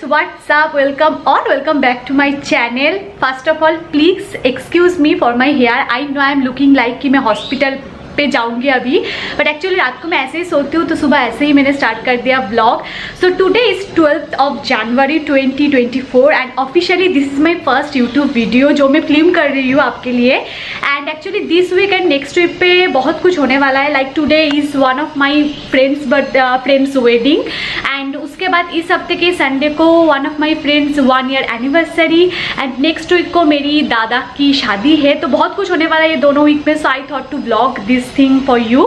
what's up, welcome back to my channel. First of all, please excuse me for my hair. I know I am looking like कि मैं hospital पे जाऊंगी अभी, but actually रात को मैं ऐसे ही सोती हूँ तो सुबह ऐसे ही मैंने स्टार्ट कर दिया vlog. So today is 12th of January 2024 and officially this is my first YouTube video जो मैं फिल्म कर रही हूँ आपके लिए. And actually this week and next week पे बहुत कुछ होने वाला है. Like today is one of my friends wedding and उसके बाद इस हफ्ते के संडे को one of my friends 1 year anniversary and next week को मेरी दादा की शादी है. तो बहुत कुछ होने वाला है ये दोनों वीक में. So I thought to blog this thing for you.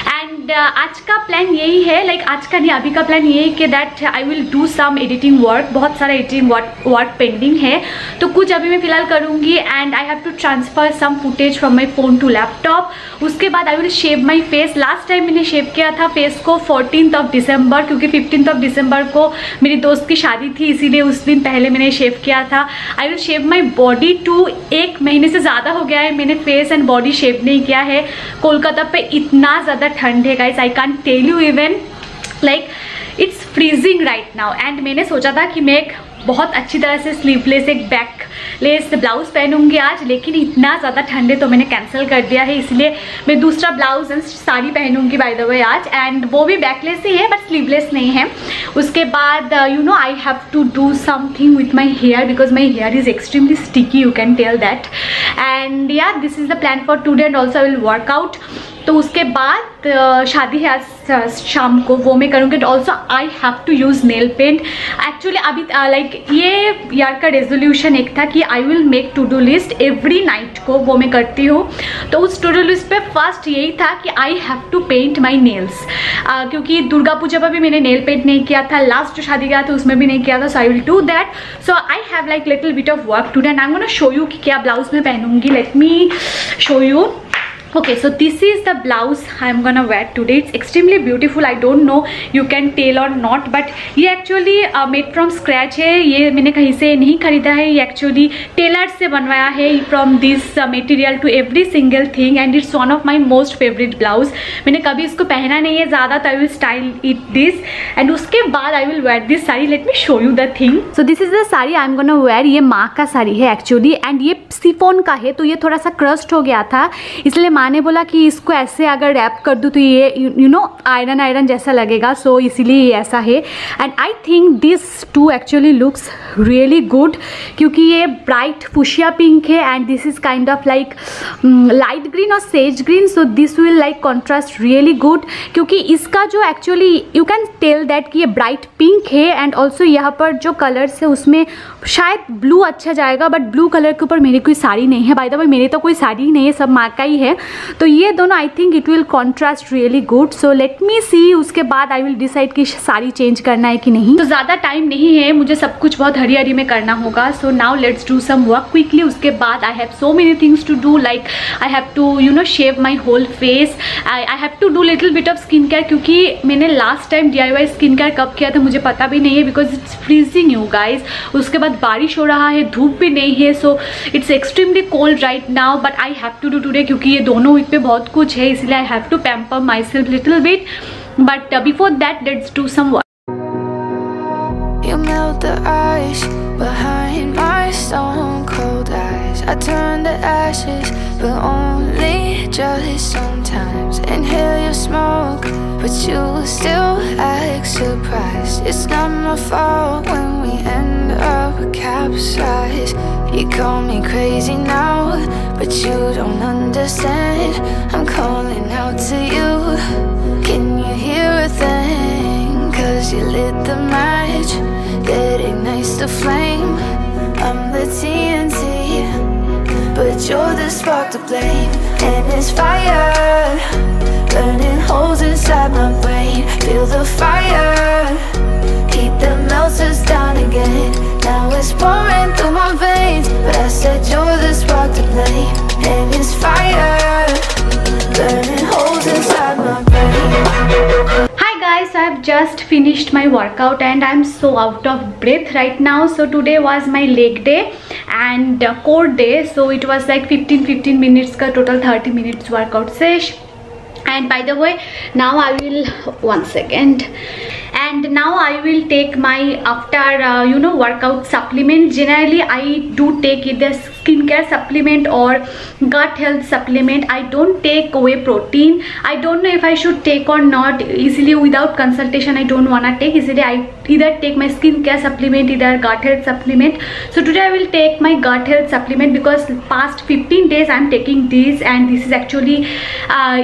And आज का प्लान यही है, लाइक आज का नहीं अभी का प्लान यही है कि that I will do some editing work. बहुत सारा एडिटिंग वर्क पेंडिंग है तो कुछ अभी मैं फिलहाल करूँगी. And I have to transfer some footage from my phone to laptop. उसके बाद I will shave my face. Last time मैंने शेव किया था फेस को 14th of December क्योंकि 15th of December को मेरी दोस्त की शादी थी, इसीलिए उस दिन पहले मैंने शेव किया था. I will shave my body too. 1 महीने से ज़्यादा हो गया है मैंने फेस एंड बॉडी शेव नहीं किया है. कोलकाता पे इतना ज़्यादा ठंड है guys, I can't tell you even. Like it's freezing right now. And मैंने सोचा था कि मैं एक बहुत अच्छी तरह से स्लीवलेस एक बैकलेस ब्लाउज पहनूंगी आज, लेकिन इतना ज़्यादा ठंड है तो मैंने कैंसिल कर दिया है. इसलिए मैं दूसरा ब्लाउज एंड साड़ी पहनूंगी बाय द वे आज. एंड वो भी बैकलेस ही है बट स्लीवलेस नहीं है. उसके बाद you know I have to do something with my hair because my hair is extremely sticky, you can tell that. And yeah this is the plan for today and also I will work out. तो उसके बाद शादी है आज शाम को, वो मैं करूँगी. Also I have to use nail paint. Actually अभी लाइक ये यार का रेजोल्यूशन एक था कि I will make to do list every night को, वो मैं करती हूँ. तो उस टू डू लिस्ट पे फर्स्ट यही था कि I have to paint my nails क्योंकि दुर्गा पूजा पर भी मैंने नेल पेंट नहीं किया था. लास्ट जो शादी किया था उसमें भी नहीं किया था. So I will do that. So I have like little bit of work today and I am gonna show you कि क्या ब्लाउज मैं पहनूंगी. Let me show you. Okay, so this is the blouse I'm gonna wear today. It's extremely beautiful. I don't know you can tell or not, but ये actually made from scratch है. ये मैंने कहीं से नहीं खरीदा है. ये actually टेलर से बनवाया है from this material to every single thing and it's one of my most favorite blouse. मैंने कभी इसको पहना नहीं है ज़्यादा तो I will style it this and उसके बाद I will wear this sari. Let me show you the thing. So this is the sari I'm gonna wear. ये माँ का साड़ी है actually and ये सिफोन का है तो ये थोड़ा सा क्रस्ट हो गया था, इसलिए माँ ने बोला कि इसको ऐसे अगर रैप कर दूँ तो ये यू नो आयरन जैसा लगेगा. सो इसीलिए ये ऐसा है. And I think this two actually looks really good क्योंकि ये ब्राइट फुशिया पिंक है and this is kind of like light green और sage green. So this will like contrast really good क्योंकि इसका जो actually you can tell that कि ये bright pink है एंड ऑल्सो यहाँ पर जो कलर्स है उसमें शायद ब्लू अच्छा जाएगा बट ब्लू कलर के ऊपर मेरी कोई साड़ी नहीं है. बाय द वे मेरी तो कोई साड़ी ही नहीं है, सब माँ का ही है. तो ये दोनों I think it will contrast really good. So let me see. उसके बाद आई विल डिसाइड कि साड़ी चेंज करना है कि नहीं. तो ज़्यादा टाइम नहीं है, मुझे सब कुछ बहुत हरी में करना होगा. So now let's do some work quickly. उसके बाद I have so many things to do. Like I have to you know shave my whole face. I have to do little bit of skin care क्योंकि मैंने लास्ट टाइम DIY skin care कब किया था मुझे पता भी नहीं है because it's freezing you guys. उसके बाद बारिश हो रहा है, धूप भी नहीं है. So it's extremely cold right now but I have to do today क्योंकि ये दोनों वीक पे बहुत कुछ है, इसलिए I have to pamper my self little bit. But before that let's do some work. You melt the ice behind my stone cold eyes. I turn to ashes, but only just sometimes. Inhale your smoke, but you still act surprised. It's not my fault when we end up capsized. You call me crazy now, but you don't understand. I'm calling out to you. Can you hear a thing? 'Cause you lit the match that ignites the flame. I'm the TNT, but you're the spark to blame. And it's fire burning holes inside my brain. Feel the fire, keep the melters down again. Now it's pouring through my veins, but I said you're the spark to blame. And it's fire burning holes inside my brain. Hi guys, I have just finished my workout and I'm so out of breath right now. So today was my leg day and core day. So it was like 15 minutes का total 30 minutes workout sesh. And by the way, now I will, one second. and now I will take my after workout supplement. Generally I do take either skincare supplement or gut health supplement. I don't take whey protein. I don't know if I should take or not. Easily without consultation I don't wanna take. Easily I either take my skincare supplement, either gut health supplement. So today I will take my gut health supplement because past 15 days I'm taking this, and this is actually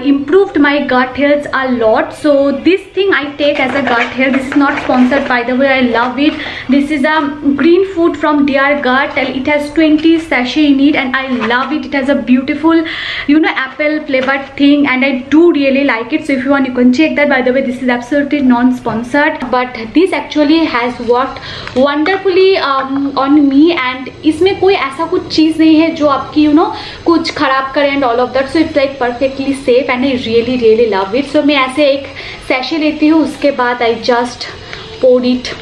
improved my gut health a lot. So this thing I take as a gut health. This is not sponsored by the way. I love it. This is a green food from Dear Gut. It has 20 sachet in it and I love it. It has a beautiful apple flavored thing and I do really like it. So if you want you can check that. By the way, this is absolutely non-sponsored, but this actually has worked wonderfully on me, and इसमें कोई ऐसा कुछ चीज़ नहीं है जो आपकी कुछ खराब करे and all of that. So it's like perfectly safe and I really love it. So मैं ऐसे एक सैशे लेती हूँ, उसके बाद I just pour it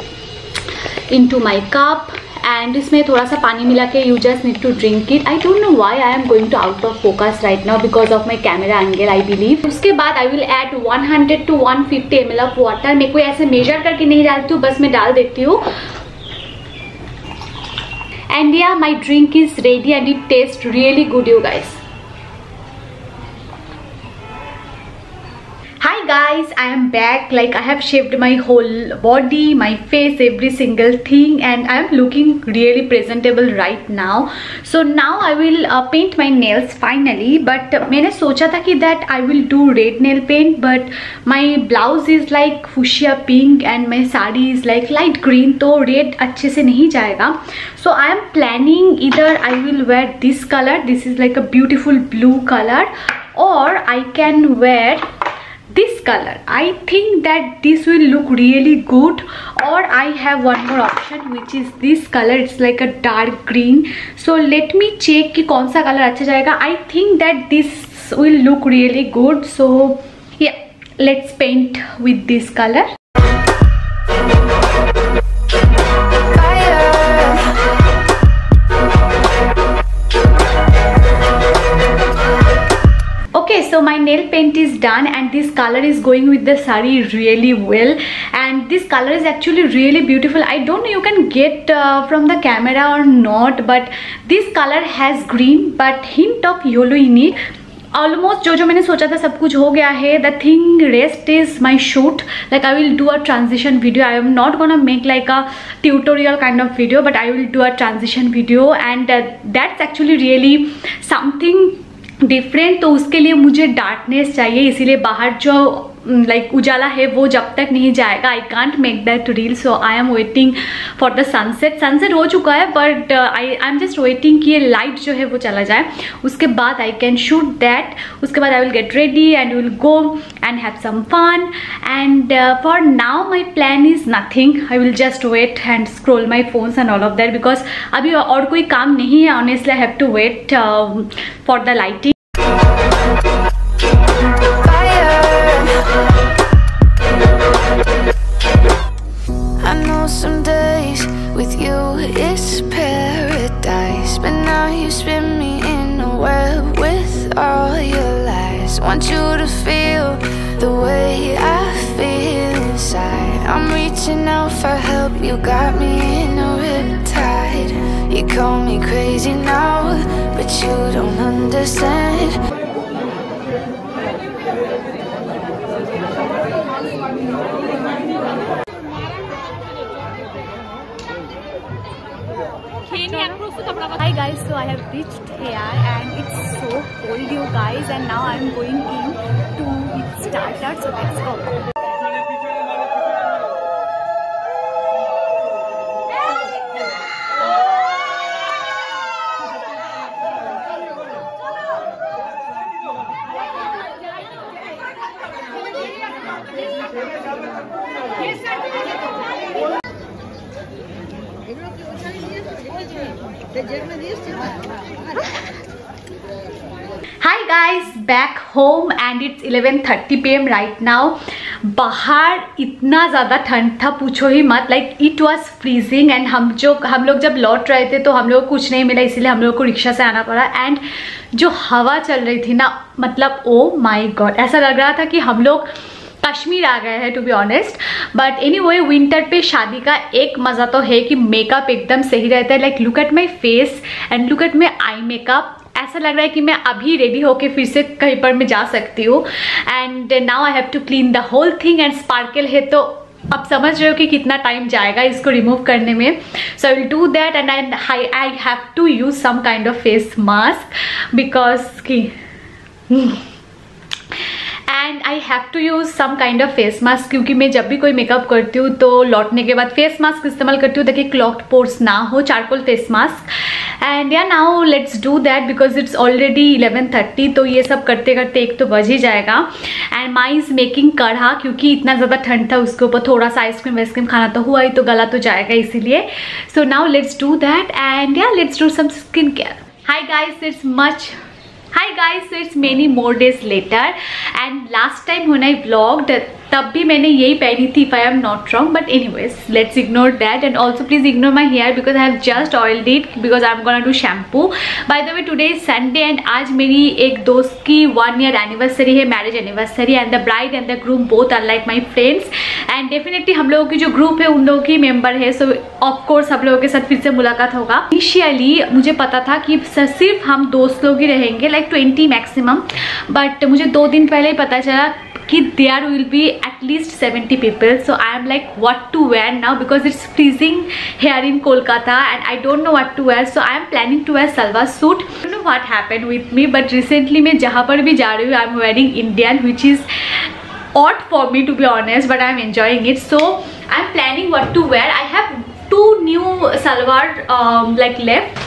into my cup and इसमें थोड़ा सा पानी मिला के you just need to drink it. I don't know why I am going to out of focus right now because of my camera angle I believe. उसके बाद I will add 100 to 150 ml of water. मैं कोई ऐसे major करके नहीं डालती हूँ, बस मैं डाल देती हूँ. And yeah, my drink is ready and it tastes really good, you guys. Hi guys, I am back. Like I have shaved my whole body, my face, every single thing, and I am looking really presentable right now. So now I will paint my nails finally. But मैंने सोचा था कि that I will do red nail paint, but my blouse is like fuchsia pink and my sari is like light green, तो red अच्छे से नहीं जाएगा. So I am planning either I will wear this color. This is like a beautiful blue color, or I can wear this color. I think that this will look really good, or I have one more option which is this color. It's like a dark green. So let me check कि कौन सा color अच्छा जाएगा. I think that this will look really good. So yeah, let's paint with this color. Okay, so my nail paint is done and this color is going with the sari really well, and this color is actually really beautiful. I don't know you can get from the camera or not, but this color has green but hint of yellow in it. Almost जो मैंने सोचा था सब कुछ हो गया है. The thing rest is my shoot. Like I will do a transition video. I am not gonna make like a tutorial kind of video, but I will do a transition video, and that's actually really something different. तो उसके लिए मुझे darkness चाहिए, इसीलिए बाहर जो like उजाला है वो जब तक नहीं जाएगा I can't make that reel. So I am waiting for the sunset. Sunset हो चुका है but I am just waiting कि ये लाइट जो है वो चला जाए, उसके बाद आई कैन शूट दैट. उसके बाद I will get ready and will go and have some fun. And for now my plan is nothing. I will just wait and scroll my phones and all of that because अभी और कोई काम नहीं है. Honestly I have to wait for the lighting. Some days with you it's paradise, but now you spin me in a web with all your lies. Want you to feel the way I feel inside. I'm reaching out for help, you got me in a riptide. You call me crazy now, but you don't understand. Hi guys, so I have reached here and it's so cold you guys, and now I'm going in to eat starter. So let's go. Hi guys, back home and it's 11:30 PM right now. बाहर इतना ज़्यादा ठंड था पूछो ही मत. Like it was freezing and हम लोग जब लौट रहे थे तो हम लोग को कुछ नहीं मिला, इसीलिए हम लोग को रिक्शा से आना पड़ा. एंड जो हवा चल रही थी ना, मतलब ओ माय गॉड, ऐसा लग रहा था कि हम लोग कश्मीर आ गया है to be honest. But anyway winter पे शादी का एक मज़ा तो है कि मेकअप एकदम सही रहता है। Like look at my face and look at my eye makeup. ऐसा लग रहा है कि मैं अभी रेडी होके फिर से कहीं पर मैं जा सकती हूँ। And now I have to clean the whole thing and sparkle है तो अब समझ रहे हो कि कितना टाइम जाएगा इसको रिमूव करने में। So I will do that and I have to use some kind of face mask because की and I have to use some kind of face mask क्योंकि मैं जब भी कोई मेकअप करती हूँ तो लौटने के बाद फेस मास्क इस्तेमाल करती हूँ ताकि क्लॉग्ड पोर्स ना हो, चारकोल फेस मास्क। एंड या now let's do that because it's already 11:30 तो ये सब करते करते एक तो बज ही जाएगा। एंड माई इज़ मेकिंग कढ़ा क्योंकि इतना ज़्यादा ठंड था, उसके ऊपर थोड़ा सा आइसक्रीम वाइसक्रीम खाना तो हुआ ही तो गला तो जाएगा इसीलिए। So now let's do that and yeah let's do some skin care. Hi guys, so it's many more days later and last time when I vlogged तब भी मैंने यही पहनी थी if I am not wrong, but anyways let's ignore that and also please ignore my hair because I have just oiled it because I'm gonna do shampoo. By the way today is Sunday and आज मेरी एक दोस्त की 1 year anniversary है, marriage anniversary and the bride and the groom both are like my friends and definitely हम लोगों की जो group है उन लोगों की member है, so of course हम लोगों के साथ फिर से मुलाकात होगा। Initially मुझे पता था कि सिर्फ हम दोस्त लोग ही रहेंगे like 20 maximum, but मुझे 2 दिन पहले ही पता चला कि there will be at least 70 people, so I am like what to wear now because it's freezing here in Kolkata and I don't know what to wear, so I am planning to wear salwar suit. I don't know what happened with me but recently मैं जहाँ पर भी जा रही हूँ I am wearing Indian which is odd for me to be honest but I am enjoying it, so I am planning what to wear. I have 2 new salwar like left,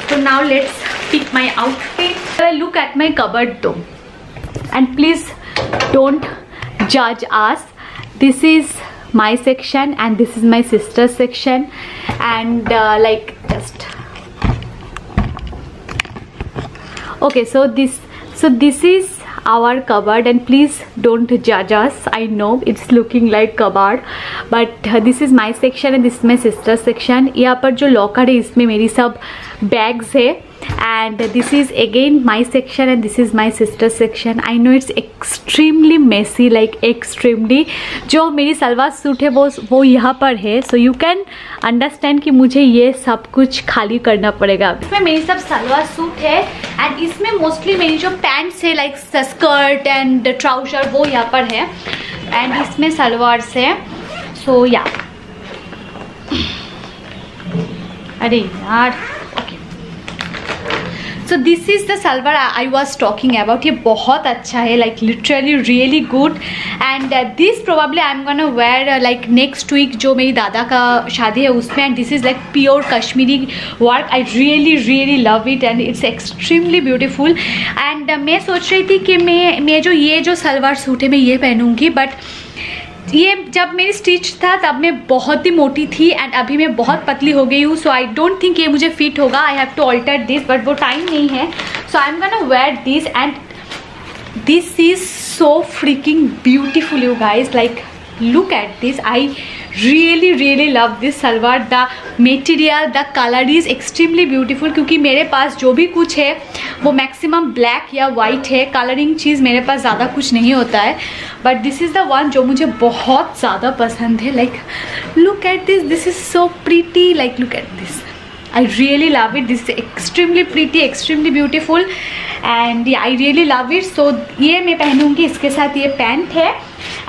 so now let's pick my outfit. Look at my cupboard though and please don't judge us. This is my section and this is my sister's section and like just okay, so this is our cupboard and please don't judge us. I know it's looking like cupboard but this is my section and this is my sister's section. यहाँ पर जो locker है इसमें मेरी सब bags है and this is again my section and this is my sister's section. I know it's extremely messy like extremely. जो मेरी सलवार सूट है वो यहाँ पर है, so you can understand कि मुझे ये सब कुछ खाली करना पड़ेगा। इसमें मेरी सब सलवार सूट है and इसमें मोस्टली मेरी जो पैंट्स है लाइक स्कर्ट एंड ट्राउजर वो यहाँ पर है and इसमें सलवार है, so या अरे यार so this is the salwar I was talking about. ये बहुत अच्छा है like literally really good and this probably I'm gonna wear like next week जो मेरी दादा का शादी है उसमें and this is like pure Kashmiri work. I really love it and it's extremely beautiful and मैं सोच रही थी कि मैं जो ये जो सलवार सूट है मैं ये पहनूंगी but ये जब मेरी स्टिच था तब मैं बहुत ही मोटी थी एंड अभी मैं बहुत पतली हो गई हूँ, सो आई डोंट थिंक ये मुझे फिट होगा. I have to alter this but वो टाइम नहीं है, so I am gonna wear this and this is so freaking beautiful you guys. Like look at this. I really love this salwar. The material, the color is extremely beautiful क्योंकि मेरे पास जो भी कुछ है वो maximum black या white है. Colouring चीज़ मेरे पास ज़्यादा कुछ नहीं होता है but this is the one जो मुझे बहुत ज़्यादा पसंद है. Like look at this, this is so pretty. Like look at this, I really love it. This is extremely pretty, extremely beautiful and yeah, I really love it. So ये मैं पहनूंगी, इसके साथ ये पैंट है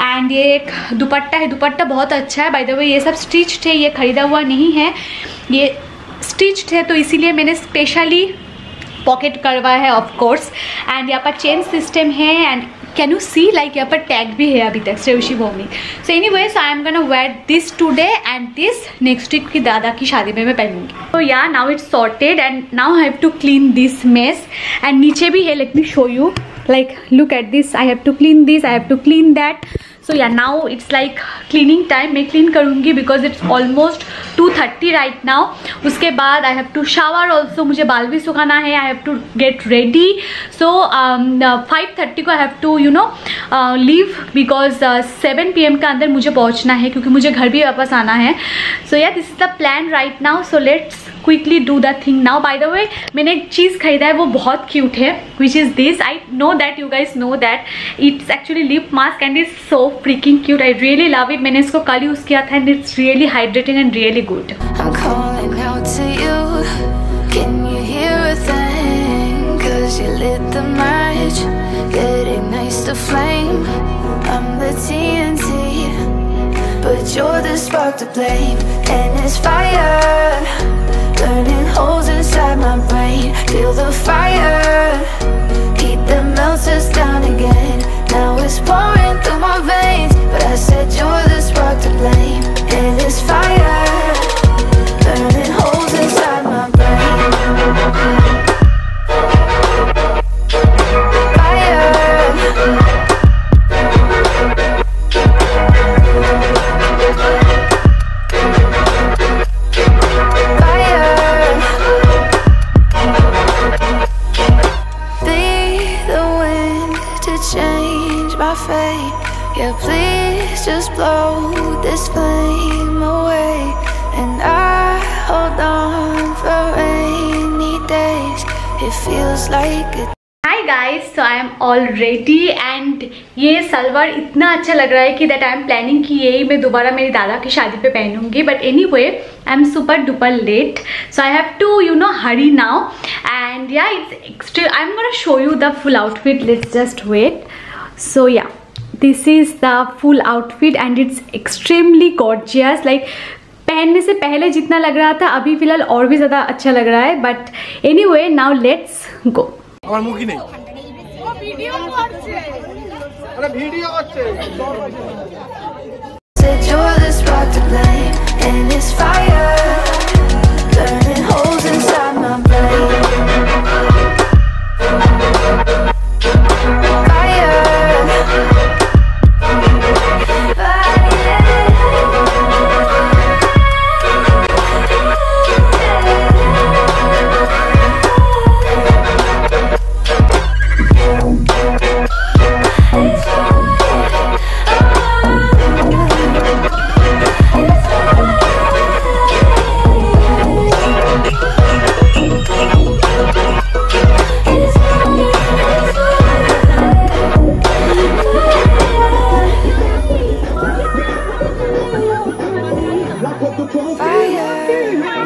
एंड ये एक दुपट्टा है. दुपट्टा बहुत अच्छा है बाय द वे. ये सब स्टिच्ड है, ये खरीदा हुआ नहीं है, ये स्टिच्ड है तो इसीलिए मैंने स्पेशली पॉकेट करवाया है ऑफ कोर्स. एंड यहाँ पर चेन सिस्टम है and can you see like यहाँ पर टैग भी है अभी तक Shreyasi Bhowmik. So anyways I am gonna wear this today and this next week की दादा की शादी में मैं पहनूंगी. तो yeah now it's sorted and now I have to clean this mess. And नीचे भी है, let me show you. Like look at this, I have to clean this, I have to clean that. So yeah, now it's like cleaning time. मैं clean करूँगी because it's almost 2:30 right now. उसके बाद I have to shower also. मुझे बाल भी सुखाना है. I have to get ready. So 5:30 को I have to leave because 7 PM के अंदर मुझे पहुँचना है क्योंकि मुझे घर भी वापस आना है. So yeah, this is the plan right now. So let's quickly do the thing now. Bye the वे मैंने एक चीज़ खरीदा है, वो बहुत क्यूट है, which is this. I know that you guys know that it's actually lip mask and it's so freaking cute. I really love it. मैंने इसको कल यूज़ किया था and it's really hydrating and really good. You lit the match that ignites the flame. I'm the TNT, but you're the spark to blame. And it's fire, burning holes inside my brain. Feel the fire, heat that melts us down again. Now it's pouring through my veins, but I said you're the spark to blame. And it's fire, burning holes inside my brain. Yeah, please just blow this flame away, and I hold on for rainy days. It feels like it. Hi guys, so I am all ready and ये सलवार इतना अच्छा लग रहा है कि that I am planning कि यही मैं दोबारा मेरी दादा की शादी पे पहनूंगी. But anyway I am super duper late, so I have to you know hurry now. And yeah it's extreme. I am gonna show you the full outfit. Let's just wait. So yeah this is the full outfit and it's extremely gorgeous. Like पहनने से पहले जितना लग रहा था अभी फिलहाल और भी ज़्यादा अच्छा लग रहा है. But any way now let's go. আমার মুখি নেই, ও ভিডিও করছে, আরে ভিডিও করছে. Said you're the spark to blame, and it's fire, burning holes inside my brain. Fire.